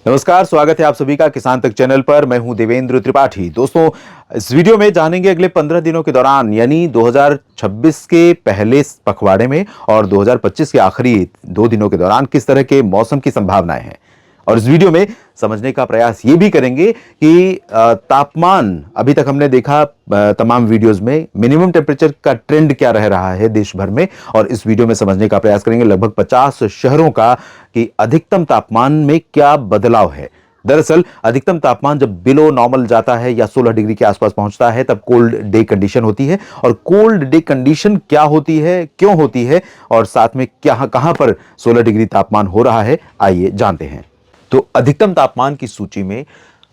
नमस्कार, स्वागत है आप सभी का किसान तक चैनल पर। मैं हूं देवेंद्र त्रिपाठी। दोस्तों, इस वीडियो में जानेंगे अगले 15 दिनों के दौरान यानी 2026 के पहले पखवाड़े में और 2025 के आखिरी 2 दिनों के दौरान किस तरह के मौसम की संभावनाएं हैं। और इस वीडियो में समझने का प्रयास ये भी करेंगे कि तापमान, अभी तक हमने देखा तमाम वीडियोस में मिनिमम टेम्परेचर का ट्रेंड क्या रह रहा है देश भर में, और इस वीडियो में समझने का प्रयास करेंगे लगभग 50 शहरों का कि अधिकतम तापमान में क्या बदलाव है। दरअसल अधिकतम तापमान जब बिलो नॉर्मल जाता है या 16 डिग्री के आसपास पहुंचता है तब कोल्ड डे कंडीशन होती है। और कोल्ड डे कंडीशन क्या होती है, क्यों होती है, और साथ में क्या कहां पर 16 डिग्री तापमान हो रहा है, आइए जानते हैं। तो अधिकतम तापमान की सूची में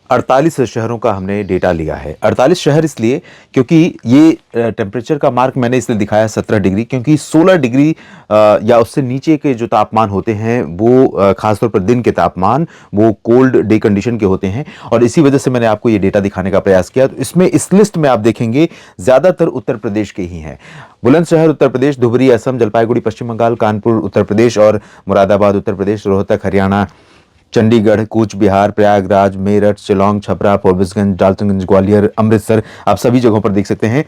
48 शहरों का हमने डेटा लिया है। 48 शहर इसलिए क्योंकि ये टेम्परेचर का मार्क मैंने इसलिए दिखाया 17 डिग्री, क्योंकि 16 डिग्री या उससे नीचे के जो तापमान होते हैं वो खासतौर पर दिन के तापमान वो कोल्ड डे कंडीशन के होते हैं। और इसी वजह से मैंने आपको ये डेटा दिखाने का प्रयास किया। तो इसमें इस लिस्ट में आप देखेंगे ज्यादातर उत्तर प्रदेश के ही हैं। बुलंदशहर उत्तर प्रदेश, धुबरी असम, जलपाईगुड़ी पश्चिम बंगाल, कानपुर उत्तर प्रदेश और मुरादाबाद उत्तर प्रदेश, रोहतक हरियाणा, चंडीगढ़, कूच बिहार, प्रयागराज, मेरठ, शिलोंग, छपरा, फोर्ब्सगंज, डाल्टनगंज, ग्वालियर, अमृतसर, आप सभी जगहों पर देख सकते हैं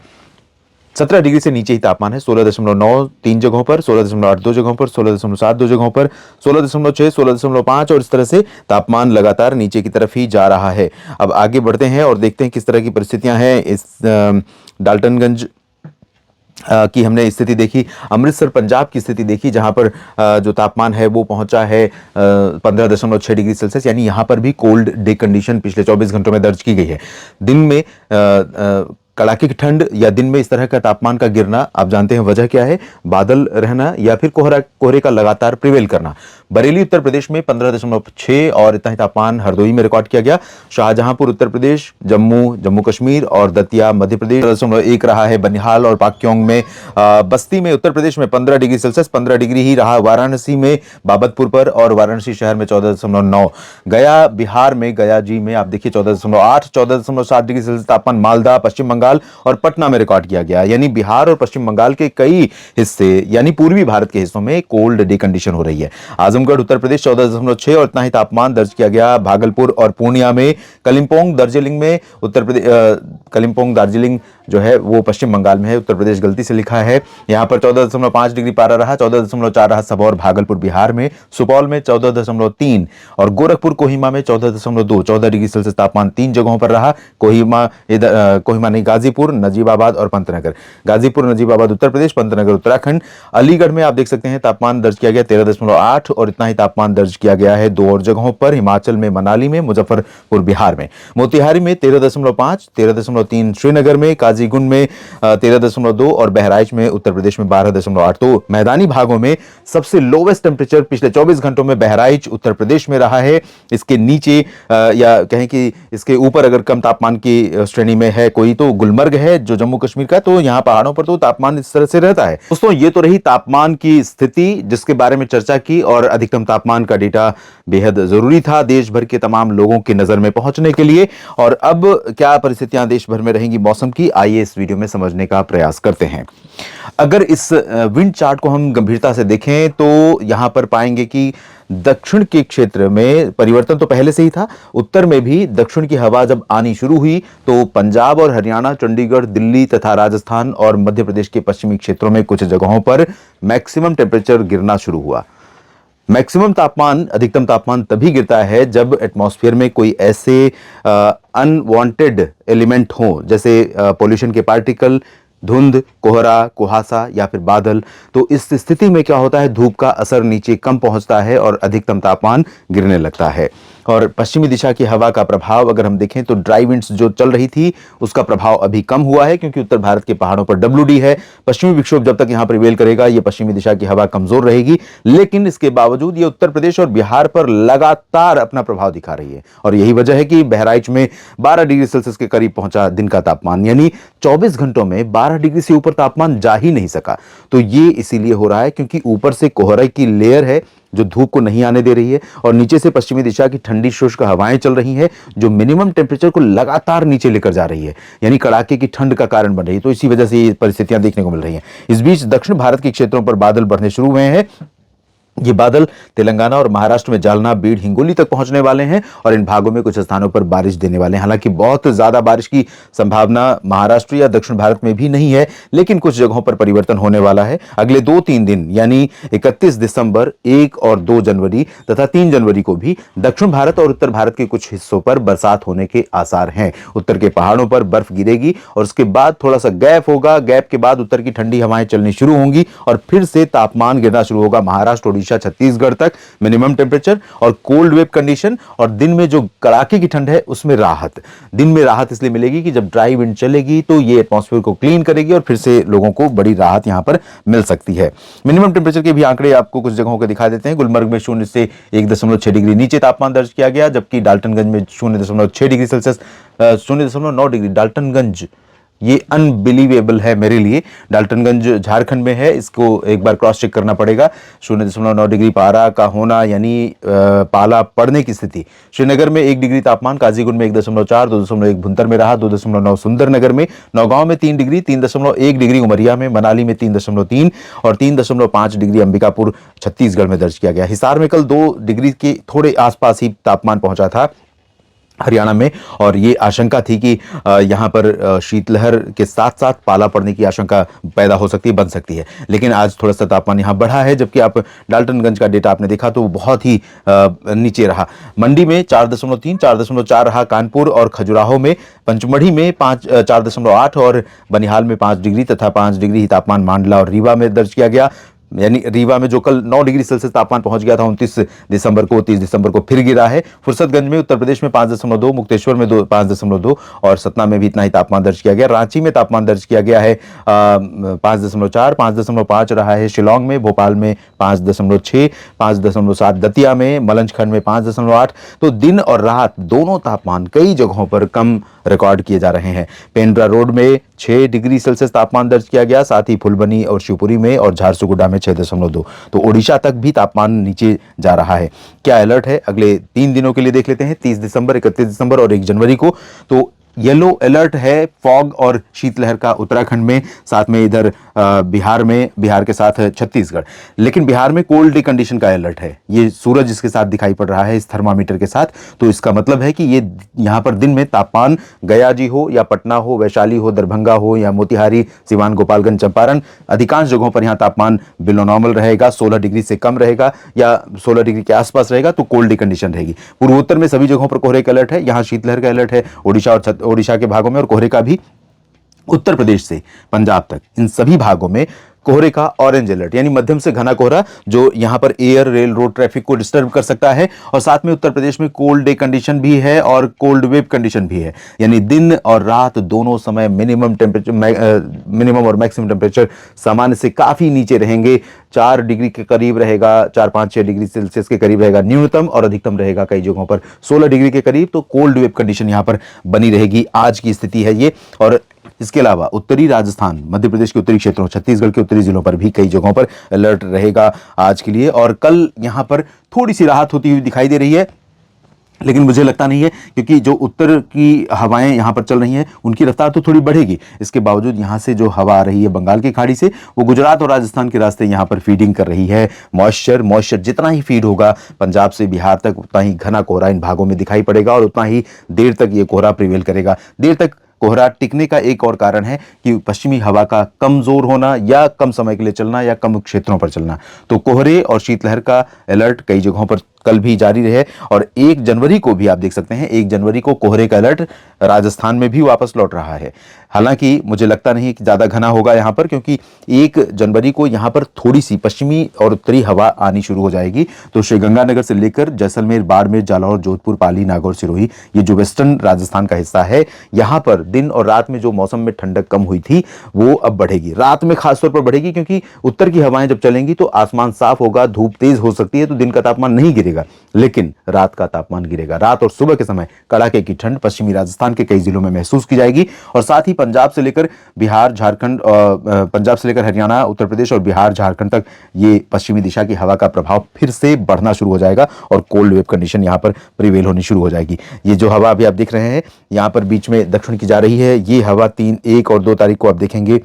17 डिग्री से नीचे ही तापमान है। 16.9 3 जगहों पर, 16.8 2 जगहों पर, 16.7 2 जगहों पर, 16.6 16.5, और इस तरह से तापमान लगातार नीचे की तरफ ही जा रहा है। अब आगे बढ़ते हैं और देखते हैं किस तरह की परिस्थितियां हैं। इस डाल्टनगंज की हमने स्थिति देखी, अमृतसर पंजाब की स्थिति देखी, जहां पर जो तापमान है वो पहुंचा है 15.6 डिग्री सेल्सियस, यानी यहां पर भी कोल्ड डे कंडीशन पिछले 24 घंटों में दर्ज की गई है। दिन में कड़ाके की ठंड या दिन में इस तरह का तापमान का गिरना, आप जानते हैं वजह क्या है, बादल रहना या फिर कोहरे का लगातार प्रिवेल करना। बरेली उत्तर प्रदेश में 15.6 और इतना ही तापमान हरदोई में रिकॉर्ड किया गया। शाहजहांपुर उत्तर प्रदेश, जम्मू कश्मीर और दतिया मध्य प्रदेश 15.1 रहा है। बनिहाल और पाक्योंग में, बस्ती में उत्तर प्रदेश में 15 डिग्री सेल्सियस 15 डिग्री ही रहा। वाराणसी में, बाबतपुर पर और वाराणसी शहर में 14.9। गया बिहार में, गया जी में आप देखिए 14.8 14.7 डिग्री सेल्सियस तापमान। मालदा पश्चिम बंगाल और पटना में रिकॉर्ड किया गया। यानी बिहार और पश्चिम बंगाल के कई हिस्से यानी पूर्वी भारत के हिस्सों में कोल्ड डे कंडीशन हो रही है। आजमगढ़ उत्तर प्रदेश 14.6 और इतना ही तापमान दर्ज किया गया। भागलपुर और पूर्णिया में, कलिम्पोंग दार्जिलिंग में, उत्तर प्रदेश कलिम्पोंग दार्जिलिंग जो है वो पश्चिम बंगाल में है, उत्तर प्रदेश गलती से लिखा है। यहां पर 14.5 डिग्री पारा रहा। 14.4 रहा सबौर भागलपुर बिहार में। सुपौल में 14.3 और गोरखपुर कोहिमा में 14.2 14 डिग्री सेल्सियस तापमान 3 जगहों पर रहा। कोहिमा नहीं, गाजीपुर, नजीबाबाद और पंतनगर। गाजीपुर, नजीबाबाद उत्तर प्रदेश, पंतनगर उत्तराखंड। अलीगढ़ में आप देख सकते हैं तापमान दर्ज किया गया 13.8 और इतना ही तापमान दर्ज किया गया है 2 और जगहों पर, हिमाचल में मनाली में, मुजफ्फरपुर बिहार में। मोतिहारी में 13.5 13.3 श्रीनगर में, काजीगुंड में 13.2 और बहराइच में उत्तर प्रदेश में 12.8। तो मैदानी भागों में सबसे लोवेस्ट टेम्परेचर पिछले 24 घंटों में बहराइच उत्तर प्रदेश में रहा है। इसके नीचे या कहें कि इसके ऊपर अगर कम तापमान की श्रेणी में है कोई तो गुलमर्ग है जो जम्मू कश्मीर का। तो यहां पहाड़ों पर तो तापमान इस तरह से रहता है। दोस्तों, ये तो रही तापमान की स्थिति जिसके बारे में चर्चा की, और अधिकतम तापमान का डेटा बेहद जरूरी था देश भर के तमाम लोगों की नजर में पहुंचने के लिए। और अब क्या परिस्थितियां देश भर में रहेंगी मौसम की, आइए इस वीडियो में समझने का प्रयास करते हैं। अगर इस विंड चार्ट को हम गंभीरता से देखें तो यहां पर पाएंगे कि दक्षिण के क्षेत्र में परिवर्तन तो पहले से ही था। उत्तर में भी दक्षिण की हवा जब आनी शुरू हुई तो पंजाब और हरियाणा, चंडीगढ़, दिल्ली तथा राजस्थान और मध्य प्रदेश के पश्चिमी क्षेत्रों में कुछ जगहों पर मैक्सिमम टेम्परेचर गिरना शुरू हुआ। मैक्सिमम तापमान, अधिकतम तापमान तभी गिरता है जब एटमॉस्फेयर में कोई ऐसे अनवांटेड एलिमेंट हो, जैसे पोल्यूशन के पार्टिकल, धुंध, कोहरा, कुहासा या फिर बादल। तो इस स्थिति में क्या होता है, धूप का असर नीचे कम पहुंचता है और अधिकतम तापमान गिरने लगता है। और पश्चिमी दिशा की हवा का प्रभाव अगर हम देखें तो ड्राई विंड्स जो चल रही थी उसका प्रभाव अभी कम हुआ है, क्योंकि उत्तर भारत के पहाड़ों पर WD है। पश्चिमी विक्षोभ जब तक यहां प्रिवेल करेगा ये पश्चिमी दिशा की हवा कमजोर रहेगी, लेकिन इसके बावजूद ये उत्तर प्रदेश और बिहार पर लगातार अपना प्रभाव दिखा रही है। और यही वजह है कि बहराइच में 12 डिग्री सेल्सियस के करीब पहुंचा दिन का तापमान, यानी 24 घंटों में 12 डिग्री से ऊपर तापमान जा ही नहीं सका। तो ये इसीलिए हो रहा है क्योंकि ऊपर से कोहरे की लेयर है जो धूप को नहीं आने दे रही है, और नीचे से पश्चिमी दिशा की ठंडी शुष्क हवाएं चल रही हैं जो मिनिमम टेम्परेचर को लगातार नीचे लेकर जा रही है, यानी कड़ाके की ठंड का कारण बन रही है। तो इसी वजह से ये परिस्थितियां देखने को मिल रही हैं। इस बीच दक्षिण भारत के क्षेत्रों पर बादल बढ़ने शुरू हुए हैं। ये बादल तेलंगाना और महाराष्ट्र में जालना, बीड़, हिंगोली तक पहुंचने वाले हैं और इन भागों में कुछ स्थानों पर बारिश देने वाले हैं। हालांकि बहुत ज्यादा बारिश की संभावना महाराष्ट्र या दक्षिण भारत में भी नहीं है, लेकिन कुछ जगहों पर परिवर्तन होने वाला है। अगले 2-3 दिन यानी 31 दिसंबर, 1 और 2 जनवरी तथा 3 जनवरी को भी दक्षिण भारत और उत्तर भारत के कुछ हिस्सों पर बरसात होने के आसार हैं। उत्तर के पहाड़ों पर बर्फ गिरेगी और उसके बाद थोड़ा सा गैप होगा। गैप के बाद उत्तर की ठंडी हवाएं चलनी शुरू होंगी और फिर से तापमान गिरना शुरू होगा। महाराष्ट्र, ओडिशा, छत्तीसगढ़ तक मिनिमम टेम्परेचर और कोल्ड वेव कंडीशन, और दिन में जो कड़ाके की ठंड है उसमें राहत। दिन में राहत इसलिए मिलेगी कि जब ड्राई विंड चलेगी तो ये एटमॉस्फेयर को क्लीन करेगी और फिर से लोगों को बड़ी राहत यहां पर मिल सकती है। मिनिमम टेम्परेचर के भी आंकड़े आपको कुछ जगहों के दिखा देते हैं। गुलमर्ग में 0 से 1.6 डिग्री नीचे तापमान दर्ज किया गया, जबकि डाल्टनगंज में 0.6 डिग्री सेल्सियस, 0.9 डिग्री डाल्टनगंज, ये अनबिलीवेबल है मेरे लिए। डाल्टनगंज झारखंड में है, इसको एक बार क्रॉस चेक करना पड़ेगा। 0.9 डिग्री पारा का होना यानी पाला पड़ने की स्थिति। श्रीनगर में 1 डिग्री तापमान, काजीगुंड में 1.4, 2.1 भुंतर में रहा, 2.9 सुंदरनगर में, नौगांव में 3 डिग्री, 3.1 डिग्री उमरिया में, मनाली में 3.3 और 3.5 डिग्री अंबिकापुर छत्तीसगढ़ में दर्ज किया गया। हिसार में कल 2 डिग्री के थोड़े आसपास ही तापमान पहुंचा था हरियाणा में, और ये आशंका थी कि यहाँ पर शीतलहर के साथ साथ पाला पड़ने की आशंका पैदा हो सकती है, बन सकती है। लेकिन आज थोड़ा सा तापमान यहाँ बढ़ा है, जबकि आप डाल्टनगंज का डेटा आपने देखा तो वो बहुत ही नीचे रहा। मंडी में 4.3, 4.4 रहा। कानपुर और खजुराहो में, पंचमढ़ी में 4.8 और बनिहाल में 5 डिग्री तथा 5 डिग्री ही तापमान मांडला और रीवा में दर्ज किया गया। यानी रीवा में जो कल 9 डिग्री सेल्सियस तापमान पहुंच गया था 29 दिसंबर को, 30 दिसंबर को फिर गिरा है। फुर्सतगंज में उत्तर प्रदेश में 5.2, मुक्तेश्वर में 5.2 और सतना में भी इतना ही तापमान दर्ज किया गया। रांची में तापमान दर्ज किया गया है 5.4, 5.5 रहा है शिलोंग में, भोपाल में 5.6, 5.7 दतिया में, मलंजखंड में 5.8। तो दिन और रात दोनों तापमान कई जगहों पर कम रिकॉर्ड किए जा रहे हैं। पेंड्रा रोड में 6 डिग्री सेल्सियस तापमान दर्ज किया गया, साथ ही फुलबनी और शिवपुरी में और झारसुगुडा में 6.2। तो ओडिशा तक भी तापमान नीचे जा रहा है। क्या अलर्ट है अगले 3 दिनों के लिए देख लेते हैं, 30 दिसंबर, 31 दिसंबर और 1 जनवरी को। तो येलो अलर्ट है फॉग और शीतलहर का उत्तराखंड में, साथ में इधर बिहार में, बिहार के साथ छत्तीसगढ़। लेकिन बिहार में कोल्ड डे कंडीशन का अलर्ट है। ये सूरज इसके साथ दिखाई पड़ रहा है इस थर्मामीटर के साथ, तो इसका मतलब है कि ये यहाँ पर दिन में तापमान गया जी हो या पटना हो, वैशाली हो, दरभंगा हो या मोतिहारी, सिवान, गोपालगंज, चंपारण, अधिकांश जगहों पर यहाँ तापमान बिलो नॉर्मल रहेगा, 16 डिग्री से कम रहेगा या 16 डिग्री के आसपास रहेगा, तो कोल्ड डे कंडीशन रहेगी। पूर्वोत्तर में सभी जगहों पर कोहरे का अलर्ट है, यहाँ शीतलहर का अलर्ट है ओडिशा के भागों में, और कोहरे का भी उत्तर प्रदेश से पंजाब तक इन सभी भागों में कोहरे का ऑरेंज अलर्ट, यानी मध्यम से घना कोहरा जो यहां पर एयर, रेल, रोड ट्रैफिक को डिस्टर्ब कर सकता है। और साथ में उत्तर प्रदेश में कोल्ड डे कंडीशन भी है और कोल्ड वेव कंडीशन भी है, यानी दिन और रात दोनों समय मिनिमम और मैक्सिमम टेम्परेचर सामान्य से काफी नीचे रहेंगे। 4 डिग्री के करीब रहेगा, 4, 5, 6 डिग्री सेल्सियस के करीब रहेगा न्यूनतम, और अधिकतम रहेगा कई जगहों पर 16 डिग्री के करीब। तो कोल्ड वेव कंडीशन यहां पर बनी रहेगी, आज की स्थिति है ये। और इसके अलावा उत्तरी राजस्थान, मध्य प्रदेश के उत्तरी क्षेत्रों, छत्तीसगढ़ के उत्तरी जिलों पर भी कई जगहों पर अलर्ट रहेगा आज के लिए। और कल यहां पर थोड़ी सी राहत होती हुई दिखाई दे रही है, लेकिन मुझे लगता नहीं है, क्योंकि जो उत्तर की हवाएं यहां पर चल रही हैं उनकी रफ्तार तो थोड़ी बढ़ेगी। इसके बावजूद यहां से जो हवा आ रही है बंगाल की खाड़ी से, वो गुजरात और राजस्थान के रास्ते यहां पर फीडिंग कर रही है। मॉइस्चर जितना ही फीड होगा पंजाब से बिहार तक, उतना ही घना कोहरा इन भागों में दिखाई पड़ेगा और उतना ही देर तक ये कोहरा प्रिवेल करेगा। देर तक कोहरा टिकने का एक और कारण है कि पश्चिमी हवा का कमजोर होना या कम समय के लिए चलना या कम क्षेत्रों पर चलना। तो कोहरे और शीतलहर का अलर्ट कई जगहों पर कल भी जारी रहे, और 1 जनवरी को भी आप देख सकते हैं, 1 जनवरी को कोहरे का अलर्ट राजस्थान में भी वापस लौट रहा है। हालांकि मुझे लगता नहीं कि ज्यादा घना होगा यहां पर, क्योंकि 1 जनवरी को यहां पर थोड़ी सी पश्चिमी और उत्तरी हवा आनी शुरू हो जाएगी। तो श्रीगंगानगर से लेकर जैसलमेर, बाड़मेर, जालौर, जोधपुर, पाली, नागौर, सिरोही, ये जो वेस्टर्न राजस्थान का हिस्सा है, यहां पर दिन और रात में जो मौसम में ठंडक कम हुई थी वो अब बढ़ेगी। रात में खासतौर पर बढ़ेगी, क्योंकि उत्तर की हवाएं जब चलेंगी तो आसमान साफ होगा, धूप तेज हो सकती है, तो दिन का तापमान नहीं गिरेगा, लेकिन रात का तापमान गिरेगा। रात और सुबह के समय कड़ाके की ठंड पश्चिमी राजस्थान के कई जिलों में महसूस की जाएगी। और साथ ही पंजाब से लेकर बिहार, झारखंड, पंजाब से लेकर हरियाणा, उत्तर प्रदेश और बिहार, झारखंड तक ये पश्चिमी दिशा की हवा का प्रभाव फिर से बढ़ना शुरू हो जाएगा और कोल्ड वेव कंडीशन यहां पर प्रिवेल होनी शुरू हो जाएगी। ये जो हवा अभी आप देख रहे हैं यहां पर बीच में दक्षिण की जा रही है, ये हवा 3, 1 और 2 तारीख को आप देखेंगे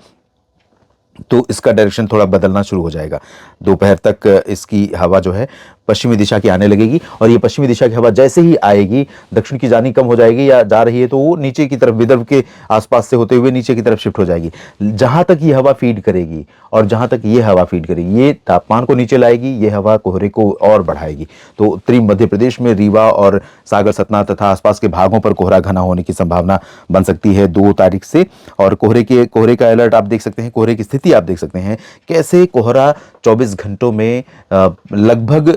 तो इसका डायरेक्शन थोड़ा बदलना शुरू हो जाएगा। दोपहर तक इसकी हवा जो है पश्चिमी दिशा की आने लगेगी और ये पश्चिमी दिशा की हवा जैसे ही आएगी दक्षिण की जानी कम हो जाएगी या जा रही है तो वो नीचे की तरफ विदर्भ के आसपास से होते हुए नीचे की तरफ शिफ्ट हो जाएगी। जहां तक ये हवा फीड करेगी और जहां तक ये हवा फीड करेगी ये तापमान को नीचे लाएगी, ये हवा कोहरे को और बढ़ाएगी। तो उत्तरी मध्य प्रदेश में रीवा और सागर सतना तथा आसपास के भागों पर कोहरा घना होने की संभावना बन सकती है 2 तारीख से। और कोहरे का अलर्ट आप देख सकते हैं, कोहरे की स्थिति आप देख सकते हैं कैसे कोहरा 24 घंटों में लगभग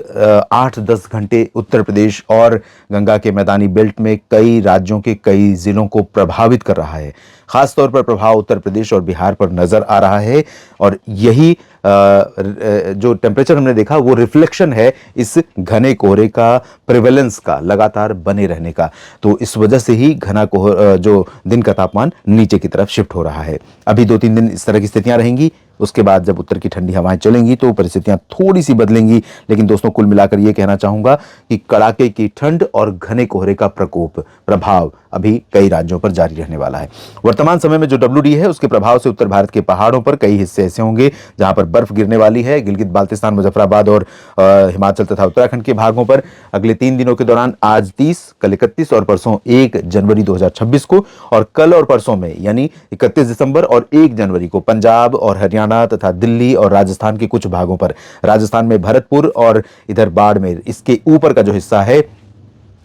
8-10 घंटे उत्तर प्रदेश और गंगा के मैदानी बेल्ट में कई राज्यों के कई जिलों को प्रभावित कर रहा है। खासतौर पर प्रभाव उत्तर प्रदेश और बिहार पर नजर आ रहा है और यही जो टेम्परेचर हमने देखा वो रिफ्लेक्शन है इस घने कोहरे का, प्रिवेलेंस का, लगातार बने रहने का। तो इस वजह से ही घना कोहरा जो दिन का तापमान नीचे की तरफ शिफ्ट हो रहा है। अभी 2-3 दिन इस तरह की स्थितियां रहेंगी, उसके बाद जब उत्तर की ठंडी हवाएं चलेंगी तो परिस्थितियां थोड़ी सी बदलेंगी। लेकिन दोस्तों कुल मिलाकर यह कहना चाहूंगा कि कड़ाके की ठंड और घने कोहरे का प्रकोप, प्रभाव अभी कई राज्यों पर जारी रहने वाला है। वर्तमान समय में जो WD है उसके प्रभाव से उत्तर भारत के पहाड़ों पर कई हिस्से ऐसे होंगे जहां पर बर्फ गिरने वाली है। गिलगित बाल्टिस्तान, मुजफ्फराबाद और हिमाचल तथा उत्तराखंड के भागों पर अगले 3 दिनों के दौरान आज 30, कल 31 और परसों 1 जनवरी 2026 को और कल और परसों में यानी 31 दिसंबर और 1 जनवरी को पंजाब और हरियाणा तथा दिल्ली और राजस्थान के कुछ भागों पर, राजस्थान में भरतपुर और इधर बाड़मेर, इसके ऊपर का जो हिस्सा है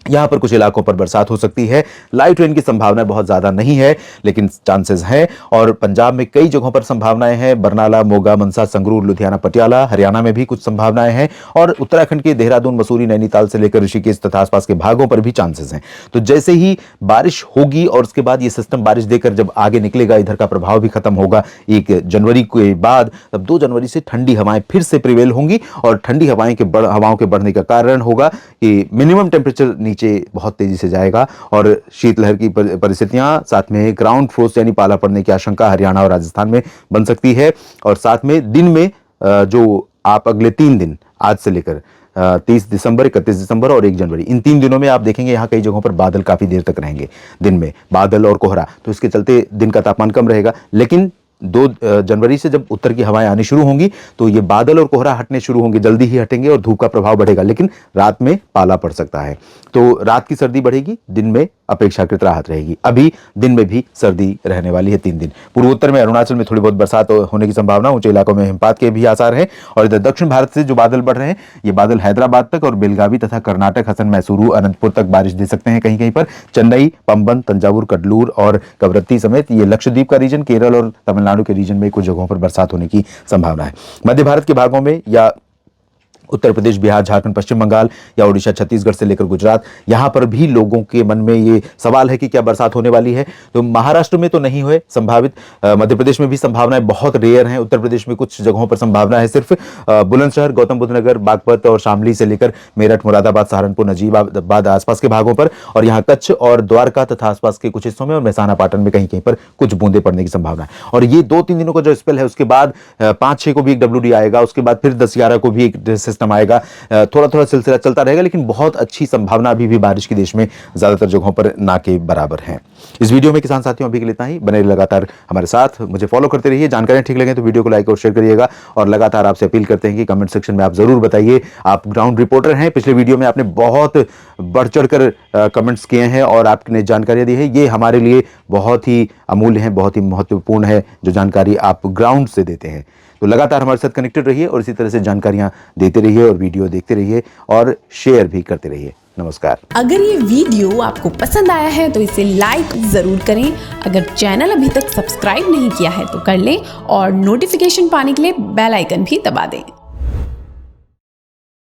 यहां पर कुछ इलाकों पर बरसात हो सकती है। लाइट रेन की संभावना बहुत ज्यादा नहीं है लेकिन चांसेस हैं। और पंजाब में कई जगहों पर संभावनाएं हैं, बरनाला, मोगा, मनसा, संगरूर, लुधियाना, पटियाला। हरियाणा में भी कुछ संभावनाएं हैं और उत्तराखंड के देहरादून, मसूरी, नैनीताल से लेकर ऋषिकेश तथा आसपास के भागों पर भी चांसेस हैं। तो जैसे ही बारिश होगी और उसके बाद ये सिस्टम बारिश देकर जब आगे निकलेगा, इधर का प्रभाव भी खत्म होगा 1 जनवरी के बाद, तब 2 जनवरी से ठंडी हवाएं फिर से प्रिवेल होंगी। और ठंडी हवाओं के बढ़ने का कारण होगा कि मिनिमम टेम्परेचर नीचे बहुत तेजी से जाएगा और शीतलहर की परिस्थितियां, साथ में ग्राउंड फ्रोस्ट यानी पाला पड़ने की आशंका हरियाणा और राजस्थान में बन सकती है। और साथ में दिन में जो आप अगले 3 दिन आज से लेकर 30 दिसंबर, 31 दिसंबर और 1 जनवरी, इन 3 दिनों में आप देखेंगे यहाँ कई जगहों पर बादल काफी देर तक रहेंगे, दिन में बादल और कोहरा। तो इसके चलते दिन का तापमान कम रहेगा। लेकिन 2 जनवरी से जब उत्तर की हवाएं आनी शुरू होंगी तो ये बादल और कोहरा हटने शुरू होंगे, जल्दी ही हटेंगे और धूप का प्रभाव बढ़ेगा। लेकिन रात में पाला पड़ सकता है, तो रात की सर्दी बढ़ेगी, दिन में अपेक्षाकृत राहत रहेगी। अभी दिन में भी सर्दी रहने वाली है 3 दिन। पूर्वोत्तर में अरुणाचल में थोड़ी बहुत बरसात होने की संभावना, ऊंचे इलाकों में हिमपात के भी आसार हैं। और इधर दक्षिण भारत से जो बादल बढ़ रहे हैं ये बादल हैदराबाद तक और बेलगावी तथा कर्नाटक, हसन, मैसूरू, अनंतपुर तक बारिश दे सकते हैं। कहीं कहीं पर चेन्नई, पंबन, तंजावुर, कडलूर और कवरत्ती समेत ये लक्षद्वीप का रीजन, केरल और तमिलनाडु के रीजन में कुछ जगहों पर बरसात होने की संभावना है। मध्य भारत के भागों में या उत्तर प्रदेश, बिहार, झारखंड, पश्चिम बंगाल या ओडिशा, छत्तीसगढ़ से लेकर गुजरात, यहां पर भी लोगों के मन में ये सवाल है कि क्या बरसात होने वाली है। तो महाराष्ट्र में तो नहीं हुए संभावित, मध्य प्रदेश में भी संभावनाएं बहुत रेयर हैं। उत्तर प्रदेश में कुछ जगहों पर संभावना है सिर्फ बुलंदशहर, गौतम बुद्ध नगर, बागपत और शामली से लेकर मेरठ, मुरादाबाद, सहारनपुर, नजीबाबाद आसपास के भागों पर, और यहाँ कच्छ और द्वारका तथा आसपास के कुछ हिस्सों में और मेहसाना, पाटन में कहीं कहीं पर कुछ बूंदे पड़ने की संभावना है। और ये 2-3 दिनों का जो स्पेल है उसके बाद 5-6 को भी एक WD आएगा, उसके बाद फिर 10-11 को भी एक सिस्टम आएगा। थोड़ा थोड़ा सिलसिला चलता रहेगा लेकिन बहुत अच्छी संभावना अभी भी बारिश की देश में ज्यादातर जगहों पर ना के बराबर है। इस वीडियो में किसान साथियों अभी के लिए इतना ही। बने लगातार हमारे साथ, मुझे फॉलो करते रहिए। जानकारियां ठीक लगे तो वीडियो को लाइक और शेयर करिएगा और लगातार आपसे अपील करते हैं कि कमेंट सेक्शन में आप जरूर बताइए। आप ग्राउंड रिपोर्टर हैं, पिछले वीडियो में आपने बहुत बढ़ चढ़कर कमेंट्स किए हैं और आपने जानकारियां दी है। ये हमारे लिए बहुत ही अमूल्य है, बहुत ही महत्वपूर्ण है जो जानकारी आप ग्राउंड से देते हैं। तो लगातार हमारे साथ कनेक्टेड रहिए और इसी तरह से जानकारियां देते रहिए और वीडियो देखते रहिए और शेयर भी करते रहिए। नमस्कार। अगर ये वीडियो आपको पसंद आया है तो इसे लाइक जरूर करें। अगर चैनल अभी तक सब्सक्राइब नहीं किया है तो कर लें और नोटिफिकेशन पाने के लिए बेल आइकन भी दबा दें।